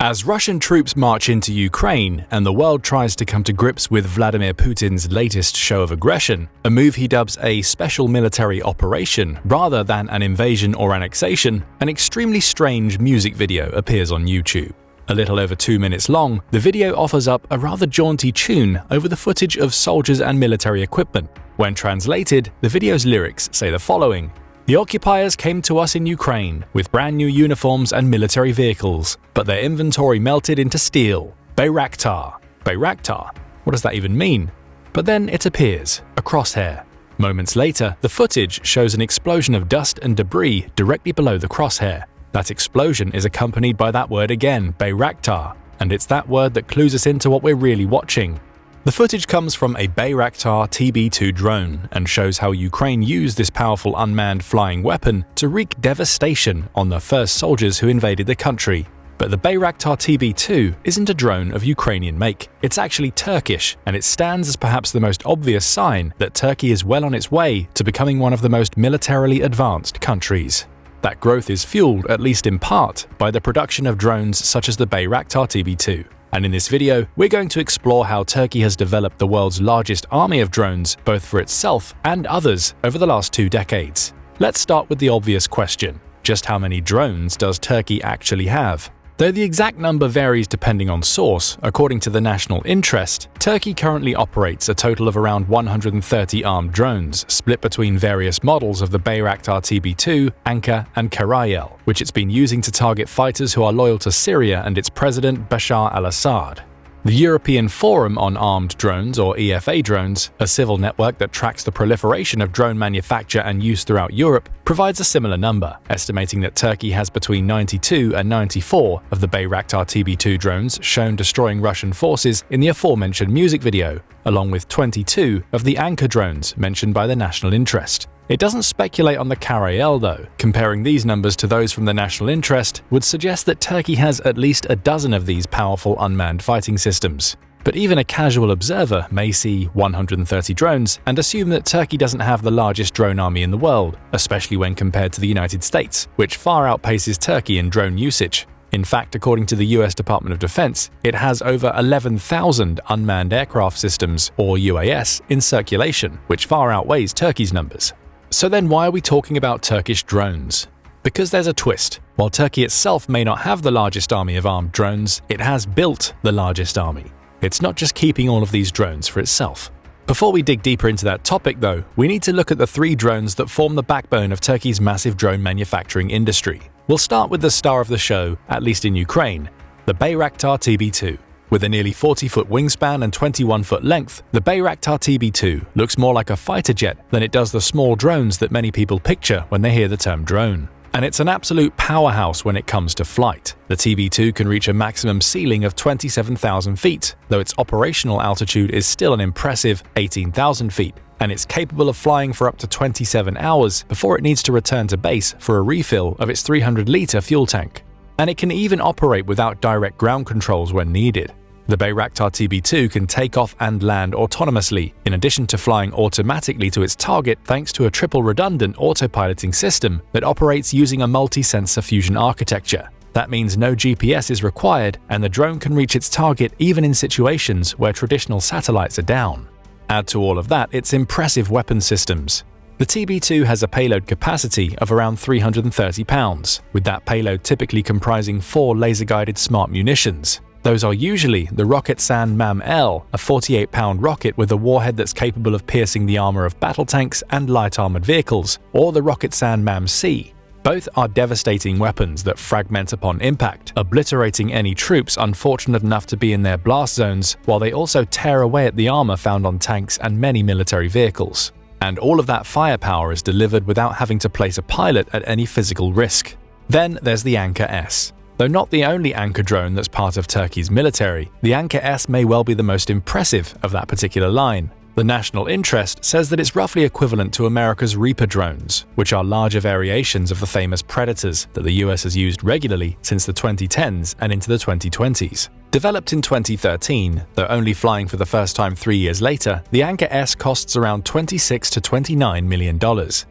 As Russian troops march into Ukraine and the world tries to come to grips with Vladimir Putin's latest show of aggression, a move he dubs a special military operation rather than an invasion or annexation, an extremely strange music video appears on YouTube. A little over 2 minutes long, the video offers up a rather jaunty tune over the footage of soldiers and military equipment. When translated, the video's lyrics say the following: "The occupiers came to us in Ukraine with brand new uniforms and military vehicles, but their inventory melted into steel. Bayraktar." Bayraktar? What does that even mean? But then it appears, a crosshair. Moments later, the footage shows an explosion of dust and debris directly below the crosshair. That explosion is accompanied by that word again, Bayraktar, and it's that word that clues us into what we're really watching. The footage comes from a Bayraktar TB-2 drone and shows how Ukraine used this powerful unmanned flying weapon to wreak devastation on the first soldiers who invaded the country. But the Bayraktar TB-2 isn't a drone of Ukrainian make. It's actually Turkish, and it stands as perhaps the most obvious sign that Turkey is well on its way to becoming one of the most militarily advanced countries. That growth is fueled, at least in part, by the production of drones such as the Bayraktar TB-2. And in this video, we're going to explore how Turkey has developed the world's largest army of drones, both for itself and others, over the last 2 decades. Let's start with the obvious question: just how many drones does Turkey actually have? Though the exact number varies depending on source, according to the National Interest, Turkey currently operates a total of around 130 armed drones, split between various models of the Bayraktar TB-2, Anka, and Karayel, which it's been using to target fighters who are loyal to Syria and its president Bashar al-Assad. The European Forum on Armed Drones, or EFA drones, a civil network that tracks the proliferation of drone manufacture and use throughout Europe, provides a similar number, estimating that Turkey has between 92 and 94 of the Bayraktar TB-2 drones shown destroying Russian forces in the aforementioned music video, along with 22 of the Anka drones mentioned by the National Interest. It doesn't speculate on the Karayel though. Comparing these numbers to those from the National Interest would suggest that Turkey has at least a dozen of these powerful unmanned fighting systems. But even a casual observer may see 130 drones and assume that Turkey doesn't have the largest drone army in the world, especially when compared to the United States, which far outpaces Turkey in drone usage. In fact, according to the US Department of Defense, it has over 11,000 unmanned aircraft systems, or UAS, in circulation, which far outweighs Turkey's numbers. So then why are we talking about Turkish drones? Because there's a twist. While Turkey itself may not have the largest army of armed drones, it has built the largest army. It's not just keeping all of these drones for itself. Before we dig deeper into that topic though, we need to look at the 3 drones that form the backbone of Turkey's massive drone manufacturing industry. We'll start with the star of the show, at least in Ukraine, the Bayraktar TB-2. With a nearly 40-foot wingspan and 21-foot length, the Bayraktar TB-2 looks more like a fighter jet than it does the small drones that many people picture when they hear the term drone. And it's an absolute powerhouse when it comes to flight. The TB-2 can reach a maximum ceiling of 27,000 feet, though its operational altitude is still an impressive 18,000 feet, and it's capable of flying for up to 27 hours before it needs to return to base for a refill of its 300-liter fuel tank. And it can even operate without direct ground controls when needed. The Bayraktar TB-2 can take off and land autonomously, in addition to flying automatically to its target thanks to a triple redundant autopiloting system that operates using a multi-sensor fusion architecture. That means no GPS is required, and the drone can reach its target even in situations where traditional satellites are down. Add to all of that its impressive weapon systems. The TB-2 has a payload capacity of around 330 pounds, with that payload typically comprising 4 laser-guided smart munitions. Those are usually the Roketsan MAM-L, a 48-pound rocket with a warhead that's capable of piercing the armor of battle tanks and light armored vehicles, or the Roketsan MAM-C. Both are devastating weapons that fragment upon impact, obliterating any troops unfortunate enough to be in their blast zones, while they also tear away at the armor found on tanks and many military vehicles. And all of that firepower is delivered without having to place a pilot at any physical risk. Then there's the Anka S. Though not the only Anka drone that's part of Turkey's military, the Anka S may well be the most impressive of that particular line. The National Interest says that it's roughly equivalent to America's Reaper drones, which are larger variations of the famous Predators that the US has used regularly since the 2010s and into the 2020s. Developed in 2013, though only flying for the first time 3 years later, the Anka S costs around $26 to $29 million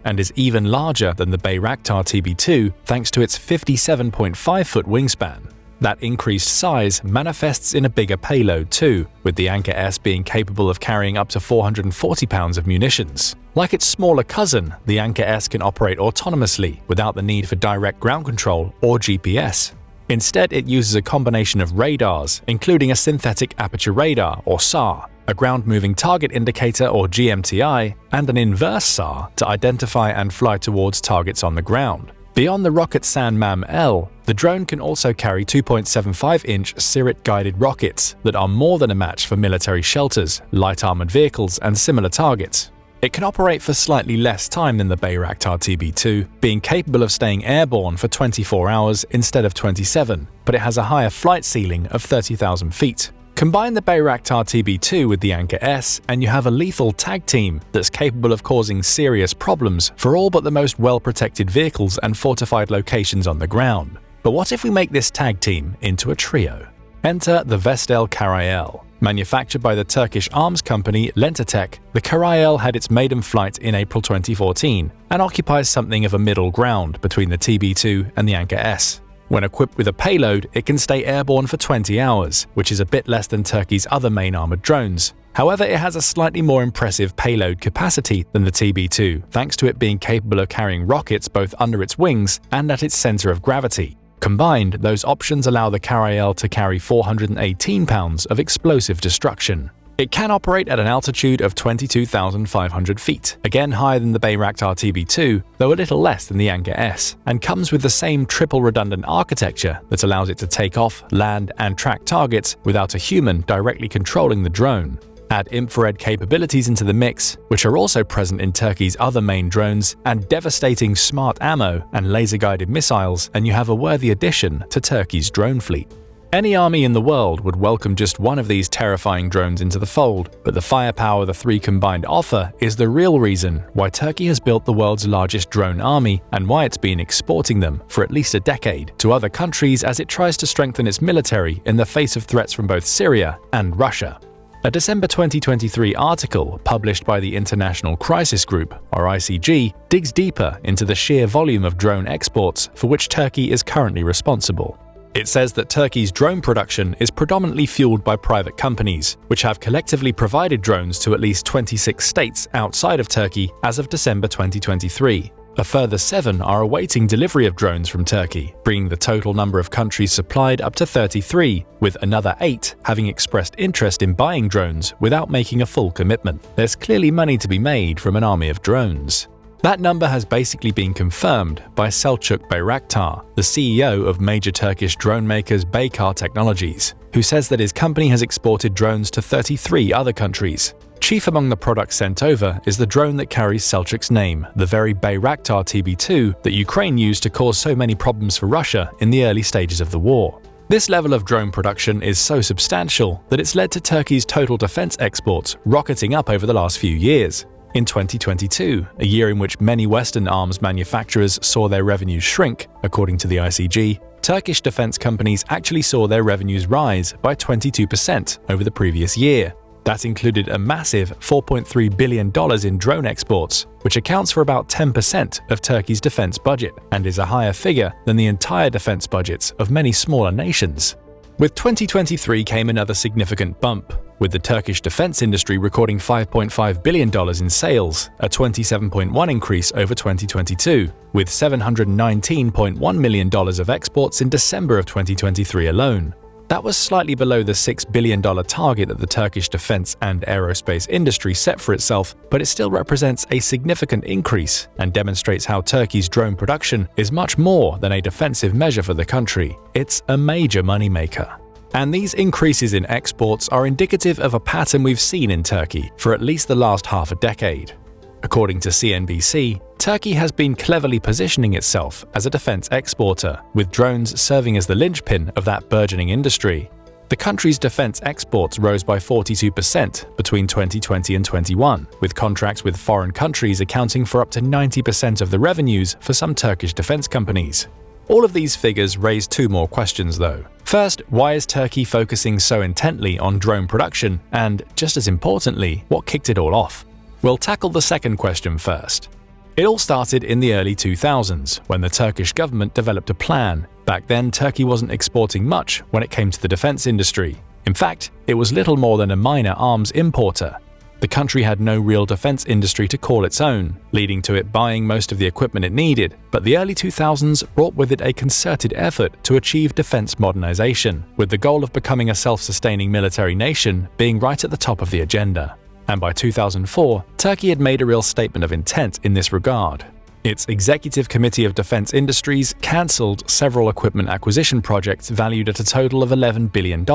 and is even larger than the Bayraktar TB-2 thanks to its 57.5-foot wingspan. That increased size manifests in a bigger payload too, with the Anka S being capable of carrying up to 440 pounds of munitions. Like its smaller cousin, the Anka S can operate autonomously without the need for direct ground control or GPS. Instead, it uses a combination of radars, including a synthetic aperture radar or SAR, a ground-moving target indicator or GMTI, and an inverse SAR to identify and fly towards targets on the ground. Beyond the rocket SAN-MAM-L, the drone can also carry 2.75-inch Sirit-guided rockets that are more than a match for military shelters, light armored vehicles, and similar targets. It can operate for slightly less time than the Bayraktar TB-2, being capable of staying airborne for 24 hours instead of 27, but it has a higher flight ceiling of 30,000 feet. Combine the Bayraktar TB-2 with the Anka S, and you have a lethal tag team that's capable of causing serious problems for all but the most well-protected vehicles and fortified locations on the ground. But what if we make this tag team into a trio? Enter the Vestel Karayel. Manufactured by the Turkish arms company Lentatech, the Karayel had its maiden flight in April 2014 and occupies something of a middle ground between the TB-2 and the Anka S. When equipped with a payload, it can stay airborne for 20 hours, which is a bit less than Turkey's other main armored drones. However, it has a slightly more impressive payload capacity than the TB-2, thanks to it being capable of carrying rockets both under its wings and at its center of gravity. Combined, those options allow the Karayel to carry 418 pounds of explosive destruction. It can operate at an altitude of 22,500 feet, again higher than the Bayraktar TB-2, though a little less than the Anka S, and comes with the same triple redundant architecture that allows it to take off, land, and track targets without a human directly controlling the drone. Add infrared capabilities into the mix, which are also present in Turkey's other main drones, and devastating smart ammo and laser-guided missiles, and you have a worthy addition to Turkey's drone fleet. Any army in the world would welcome just one of these terrifying drones into the fold, but the firepower the three combined offer is the real reason why Turkey has built the world's largest drone army and why it's been exporting them for at least a decade to other countries as it tries to strengthen its military in the face of threats from both Syria and Russia. A December 2023 article published by the International Crisis Group, or ICG, digs deeper into the sheer volume of drone exports for which Turkey is currently responsible. It says that Turkey's drone production is predominantly fueled by private companies, which have collectively provided drones to at least 26 states outside of Turkey as of December 2023. A further 7 are awaiting delivery of drones from Turkey, bringing the total number of countries supplied up to 33, with another 8 having expressed interest in buying drones without making a full commitment. There's clearly money to be made from an army of drones. That number has basically been confirmed by Selçuk Bayraktar, the CEO of major Turkish drone makers Baykar Technologies, who says that his company has exported drones to 33 other countries. Chief among the products sent over is the drone that carries Selçuk's name, the very Bayraktar TB-2 that Ukraine used to cause so many problems for Russia in the early stages of the war. This level of drone production is so substantial that it's led to Turkey's total defense exports rocketing up over the last few years. In 2022, a year in which many Western arms manufacturers saw their revenues shrink, according to the ICG, Turkish defense companies actually saw their revenues rise by 22% over the previous year. That included a massive $4.3 billion in drone exports, which accounts for about 10% of Turkey's defense budget and is a higher figure than the entire defense budgets of many smaller nations. With 2023 came another significant bump, with the Turkish defense industry recording $5.5 billion in sales, a 27.1% increase over 2022, with $719.1 million of exports in December of 2023 alone. That was slightly below the $6 billion target that the Turkish defense and aerospace industry set for itself, but it still represents a significant increase and demonstrates how Turkey's drone production is much more than a defensive measure for the country. It's a major moneymaker. And these increases in exports are indicative of a pattern we've seen in Turkey for at least the last half a decade. According to CNBC, Turkey has been cleverly positioning itself as a defense exporter, with drones serving as the linchpin of that burgeoning industry. The country's defense exports rose by 42% between 2020 and 21, with contracts with foreign countries accounting for up to 90% of the revenues for some Turkish defense companies. All of these figures raise 2 more questions though. First, why is Turkey focusing so intently on drone production? And, just as importantly, what kicked it all off? We'll tackle the second question first. It all started in the early 2000s, when the Turkish government developed a plan. Back then, Turkey wasn't exporting much when it came to the defense industry. In fact, it was little more than a minor arms importer. The country had no real defense industry to call its own, leading to it buying most of the equipment it needed. But the early 2000s brought with it a concerted effort to achieve defense modernization, with the goal of becoming a self-sustaining military nation being right at the top of the agenda. And by 2004, Turkey had made a real statement of intent in this regard. Its Executive Committee of Defense Industries cancelled several equipment acquisition projects valued at a total of $11 billion,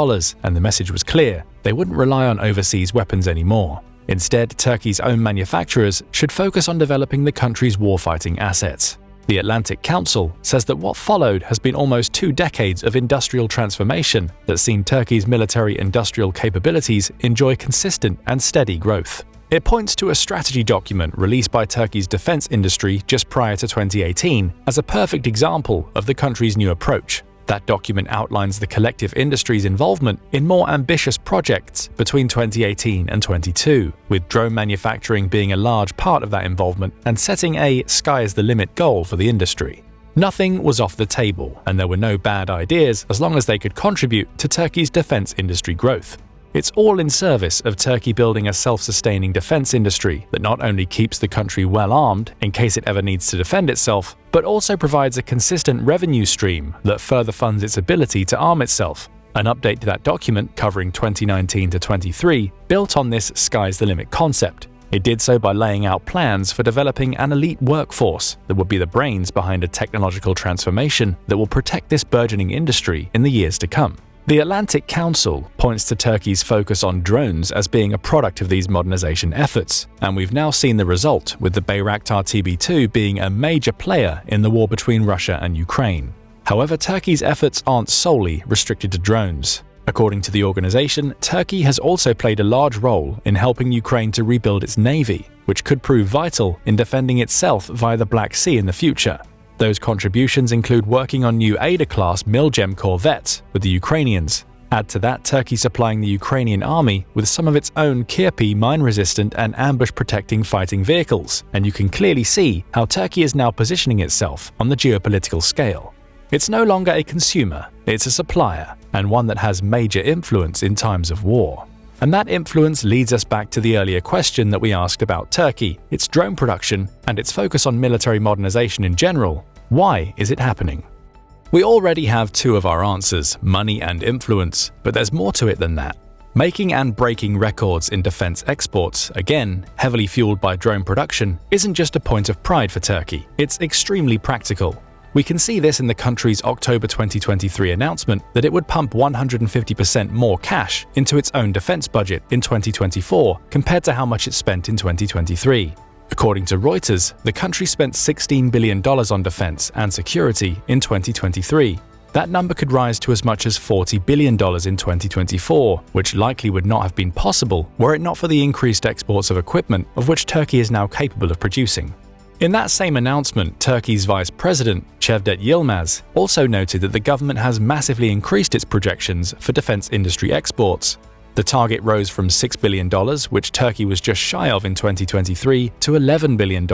and the message was clear: they wouldn't rely on overseas weapons anymore. Instead, Turkey's own manufacturers should focus on developing the country's warfighting assets. The Atlantic Council says that what followed has been almost 2 decades of industrial transformation that's seen Turkey's military-industrial capabilities enjoy consistent and steady growth. It points to a strategy document released by Turkey's defense industry just prior to 2018 as a perfect example of the country's new approach. That document outlines the collective industry's involvement in more ambitious projects between 2018 and 2022, with drone manufacturing being a large part of that involvement and setting a sky-is-the-limit goal for the industry. Nothing was off the table, and there were no bad ideas as long as they could contribute to Turkey's defense industry growth. It's all in service of Turkey building a self-sustaining defense industry that not only keeps the country well armed in case it ever needs to defend itself, but also provides a consistent revenue stream that further funds its ability to arm itself. An update to that document covering 2019 to 23 built on this sky's-the-limit concept. It did so by laying out plans for developing an elite workforce that would be the brains behind a technological transformation that will protect this burgeoning industry in the years to come. The Atlantic Council points to Turkey's focus on drones as being a product of these modernization efforts, and we've now seen the result, with the Bayraktar TB-2 being a major player in the war between Russia and Ukraine. However, Turkey's efforts aren't solely restricted to drones. According to the organization, Turkey has also played a large role in helping Ukraine to rebuild its navy, which could prove vital in defending itself via the Black Sea in the future. Those contributions include working on new Ada-class Milgem corvettes with the Ukrainians. Add to that Turkey supplying the Ukrainian army with some of its own Kirpi mine-resistant and ambush-protecting fighting vehicles, and you can clearly see how Turkey is now positioning itself on the geopolitical scale. It's no longer a consumer, it's a supplier, and one that has major influence in times of war. And that influence leads us back to the earlier question that we asked about Turkey, its drone production, and its focus on military modernization in general. Why is it happening? We already have 2 of our answers, money and influence, but there's more to it than that. Making and breaking records in defense exports, again, heavily fueled by drone production, isn't just a point of pride for Turkey, it's extremely practical. We can see this in the country's October 2023 announcement that it would pump 150% more cash into its own defense budget in 2024 compared to how much it spent in 2023. According to Reuters, the country spent $16 billion on defense and security in 2023. That number could rise to as much as $40 billion in 2024, which likely would not have been possible were it not for the increased exports of equipment of which Turkey is now capable of producing. In that same announcement, Turkey's Vice President, Cevdet Yilmaz, also noted that the government has massively increased its projections for defense industry exports. The target rose from $6 billion, which Turkey was just shy of in 2023, to $11 billion.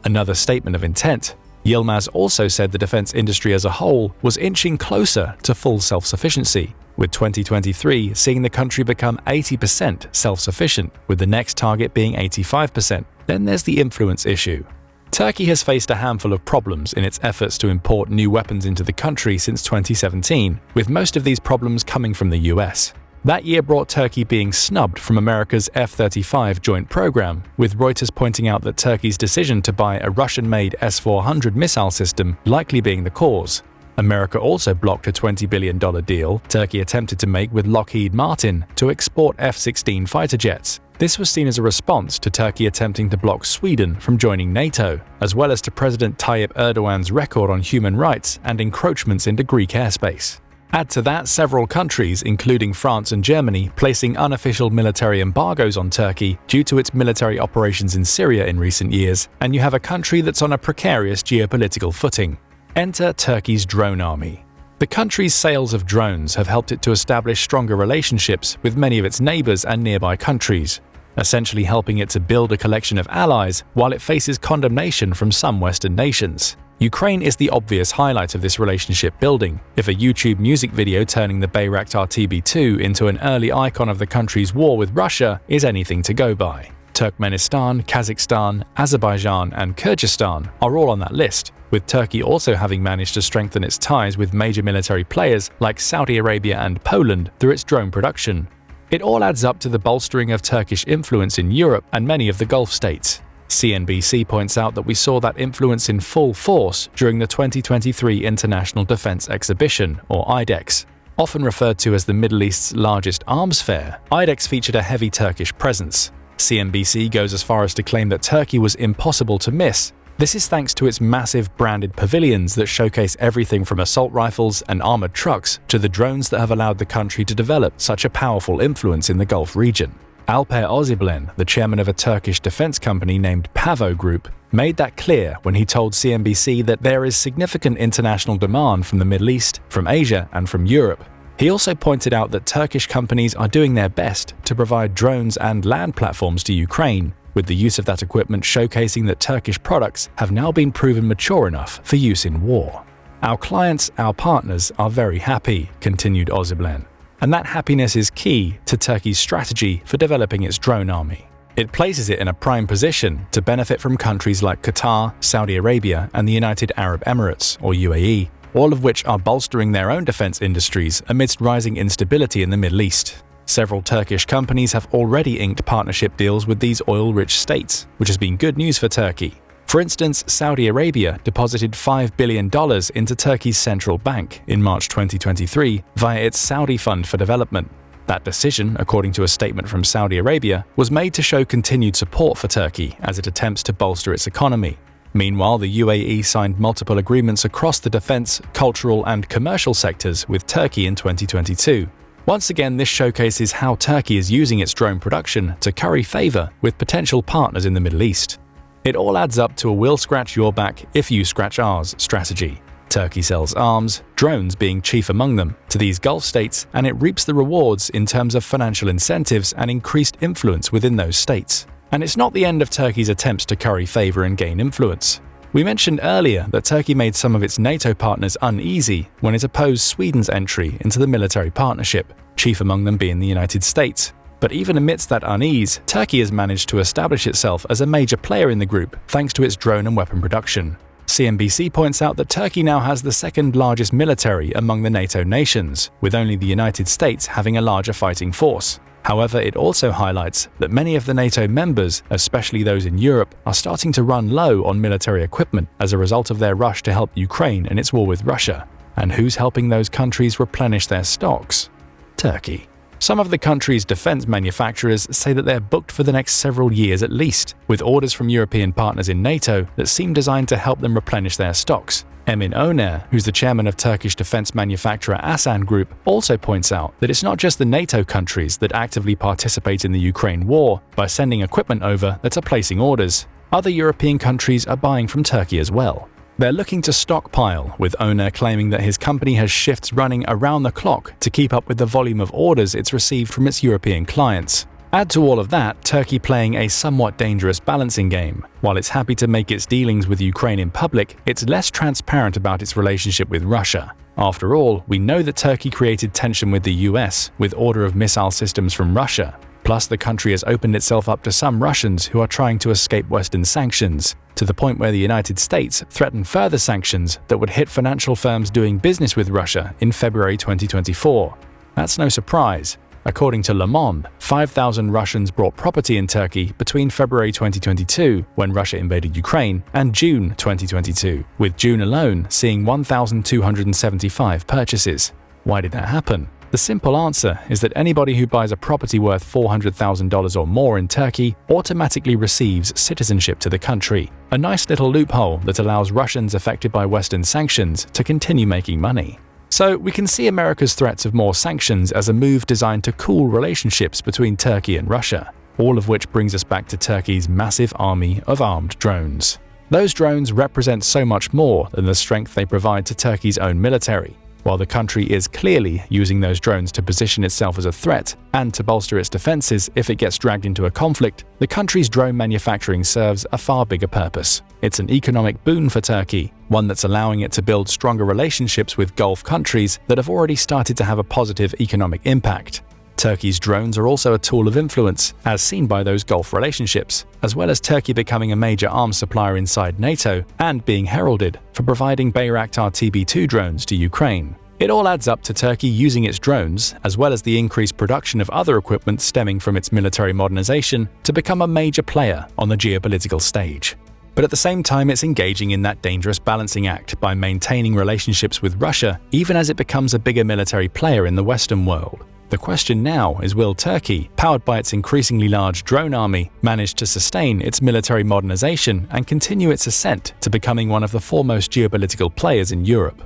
Another statement of intent. Yilmaz also said the defense industry as a whole was inching closer to full self-sufficiency, with 2023 seeing the country become 80% self-sufficient, with the next target being 85%. Then there's the influence issue. Turkey has faced a handful of problems in its efforts to import new weapons into the country since 2017, with most of these problems coming from the US. That year brought Turkey being snubbed from America's F-35 joint program, with Reuters pointing out that Turkey's decision to buy a Russian-made S-400 missile system likely being the cause. America also blocked a $20 billion deal Turkey attempted to make with Lockheed Martin to export F-16 fighter jets. This was seen as a response to Turkey attempting to block Sweden from joining NATO, as well as to President Tayyip Erdogan's record on human rights and encroachments into Greek airspace. Add to that several countries, including France and Germany, placing unofficial military embargoes on Turkey due to its military operations in Syria in recent years, and you have a country that's on a precarious geopolitical footing. Enter Turkey's drone army. The country's sales of drones have helped it to establish stronger relationships with many of its neighbors and nearby countries. essentially helping it to build a collection of allies while it faces condemnation from some Western nations. Ukraine is the obvious highlight of this relationship building, if a YouTube music video turning the Bayraktar TB-2 into an early icon of the country's war with Russia is anything to go by. Turkmenistan, Kazakhstan, Azerbaijan, and Kyrgyzstan are all on that list, with Turkey also having managed to strengthen its ties with major military players like Saudi Arabia and Poland through its drone production. It all adds up to the bolstering of Turkish influence in Europe and many of the Gulf states. CNBC points out that we saw that influence in full force during the 2023 International Defense Exhibition, or IDEX. Often referred to as the Middle East's largest arms fair, IDEX featured a heavy Turkish presence. CNBC goes as far as to claim that Turkey was impossible to miss. This is thanks to its massive branded pavilions that showcase everything from assault rifles and armored trucks to the drones that have allowed the country to develop such a powerful influence in the Gulf region. Alper Oziblen, the chairman of a Turkish defense company named Pavo Group, made that clear when he told CNBC that there is significant international demand from the Middle East, from Asia, and from Europe. He also pointed out that Turkish companies are doing their best to provide drones and land platforms to Ukraine, with the use of that equipment showcasing that Turkish products have now been proven mature enough for use in war. Our clients, our partners, are very happy, continued Oziblen. And that happiness is key to Turkey's strategy for developing its drone army. It places it in a prime position to benefit from countries like Qatar, Saudi Arabia, and the United Arab Emirates, or UAE, all of which are bolstering their own defense industries amidst rising instability in the Middle East. Several Turkish companies have already inked partnership deals with these oil-rich states, which has been good news for Turkey. For instance, Saudi Arabia deposited $5 billion into Turkey's central bank in March 2023 via its Saudi Fund for Development. That decision, according to a statement from Saudi Arabia, was made to show continued support for Turkey as it attempts to bolster its economy. Meanwhile, the UAE signed multiple agreements across the defense, cultural, and commercial sectors with Turkey in 2022. Once again, this showcases how Turkey is using its drone production to curry favor with potential partners in the Middle East. It all adds up to a "we'll scratch your back if you scratch ours" strategy. Turkey sells arms, drones being chief among them, to these Gulf states, and it reaps the rewards in terms of financial incentives and increased influence within those states. And it's not the end of Turkey's attempts to curry favor and gain influence. We mentioned earlier that Turkey made some of its NATO partners uneasy when it opposed Sweden's entry into the military partnership, chief among them being the United States. But even amidst that unease, Turkey has managed to establish itself as a major player in the group thanks to its drone and weapon production. CNBC points out that Turkey now has the second largest military among the NATO nations, with only the United States having a larger fighting force. However, it also highlights that many of the NATO members, especially those in Europe, are starting to run low on military equipment as a result of their rush to help Ukraine in its war with Russia. And who's helping those countries replenish their stocks? Turkey. Some of the country's defense manufacturers say that they're booked for the next several years at least, with orders from European partners in NATO that seem designed to help them replenish their stocks. Emin Oner, who's the chairman of Turkish defense manufacturer Asan Group, also points out that it's not just the NATO countries that actively participate in the Ukraine war by sending equipment over that are placing orders. Other European countries are buying from Turkey as well. They're looking to stockpile, with Oner claiming that his company has shifts running around the clock to keep up with the volume of orders it's received from its European clients. Add to all of that, Turkey playing a somewhat dangerous balancing game. While it's happy to make its dealings with Ukraine in public, it's less transparent about its relationship with Russia. After all, we know that Turkey created tension with the US with order of missile systems from Russia. Plus, the country has opened itself up to some Russians who are trying to escape Western sanctions, to the point where the United States threatened further sanctions that would hit financial firms doing business with Russia in February 2024. That's no surprise. According to Le Monde, 5,000 Russians bought property in Turkey between February 2022, when Russia invaded Ukraine, and June 2022, with June alone seeing 1,275 purchases. Why did that happen? The simple answer is that anybody who buys a property worth $400,000 or more in Turkey automatically receives citizenship to the country, a nice little loophole that allows Russians affected by Western sanctions to continue making money. So we can see America's threats of more sanctions as a move designed to cool relationships between Turkey and Russia, all of which brings us back to Turkey's massive army of armed drones. Those drones represent so much more than the strength they provide to Turkey's own military. While the country is clearly using those drones to position itself as a threat and to bolster its defenses if it gets dragged into a conflict, the country's drone manufacturing serves a far bigger purpose. It's an economic boon for Turkey, one that's allowing it to build stronger relationships with Gulf countries that have already started to have a positive economic impact. Turkey's drones are also a tool of influence, as seen by those Gulf relationships, as well as Turkey becoming a major arms supplier inside NATO and being heralded for providing Bayraktar TB-2 drones to Ukraine. It all adds up to Turkey using its drones, as well as the increased production of other equipment stemming from its military modernization, to become a major player on the geopolitical stage. But at the same time, it's engaging in that dangerous balancing act by maintaining relationships with Russia even as it becomes a bigger military player in the Western world. The question now is, will Turkey, powered by its increasingly large drone army, manage to sustain its military modernization and continue its ascent to becoming one of the foremost geopolitical players in Europe?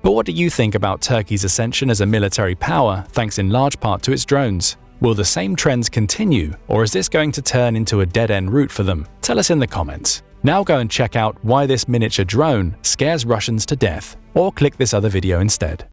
But what do you think about Turkey's ascension as a military power thanks in large part to its drones? Will the same trends continue, or is this going to turn into a dead-end route for them? Tell us in the comments. Now go and check out why this miniature drone scares Russians to death, or click this other video instead.